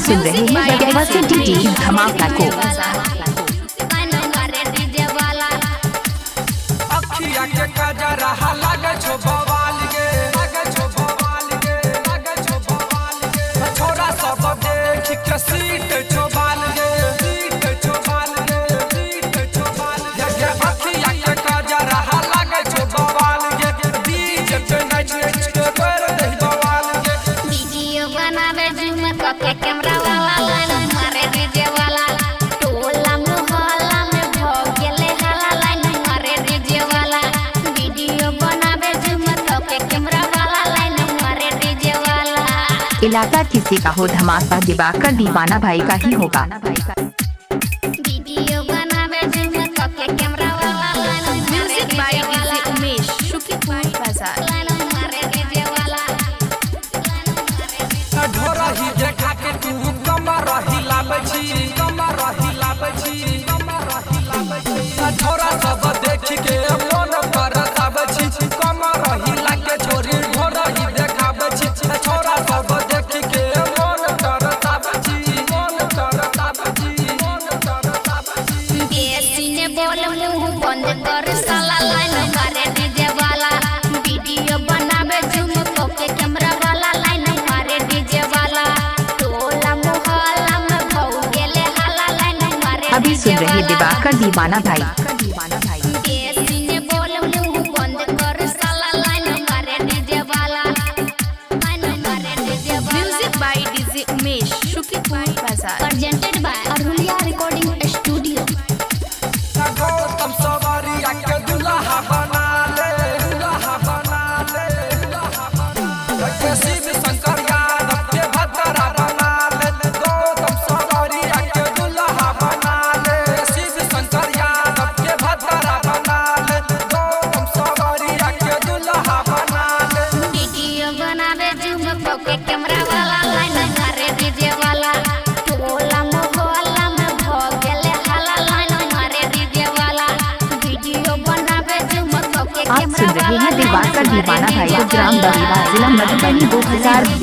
सुन रहे हैं बगैवा से डीजे धमाका को। अखिया के कजरा लागे छो बवाल गे, लागे छो बवाल गे, लागे छो बवाल गे। छोरा सब देख के सीट छो बाल गे, सीट छो बाल गे, सीट छो बाल गे। ये अखिया के कजरा लागे छो बवाल गे, डीजे पे नाच नाच के कर दे बवाल गे। वीडियो बनावे झूमत के कैमरा वाला लाइन मारे डीजे वाला, टोला मोहल्ला में भ गेले हाला लाइन मारे डीजे वाला। वीडियो बनावे झूमत के कैमरा वाला लाइन मारे डीजे वाला। इलाका किसी का हो धमाका दिवाकर दीवाना भाई का ही होगा। वीडियो बनावे झूमत के कैमरा वाला line music by DJ Umesh शुक्रिया बाजार लाइन मारे डीजे वाला। ढोरा ही देखा के तू कमर हिलाबै छी, कमर हिलाबै छी, कमर हिलाबै छी। ढोरा सब देख के मन करताबै छी, कमर हिला के छोरी ढोरा ही देखाबै छी। छोरा सब देख के मन करताबै छी, मन करताबै छी, मन करताबै छी। बेसी ने बोल मुंह बंद कर साला लाइन मारे डीजे वाला। वीडियो बनावे झूम के कैमरा वाला लाइन मारे डीजे वाला। टोला मोहल्ला में भौ गेले हाला लाइन मारे अभी सुन रहे दिवाकर दीवाना भाई। बेसी ने बोल मुंह बंद कर साला लाइन मारे डीजे वाला, लाइन मारे डीजे वाला। म्यूजिक बाय डीजे उमेश शुक्रिया बाजार presented by Aruliya recording studio. Gautam Sawariya के दुल्हा बना ले, दुल्हा बना ले, दुल्हा बना ले। शिव शंकर यादव के भतरा बना ले, गौतम सवारिया के दुल्हा बना ले। शिव शंकर यादव के भतरा बना ले, गौतम सवारिया के दुल्हा बना ले। वीडियो बनावे झूम के कैमरा वाला लाइन मारे डीजे वाला। टोला मोहल्ला में भ गेले हाला लाइन मारे डीजे वाला। वीडियो बनावे झूम के आप कैमरा सुन रहे हैं दिवाकर दीवाना भाई को ग्राम बरीवा जिला मधुबनी 2000।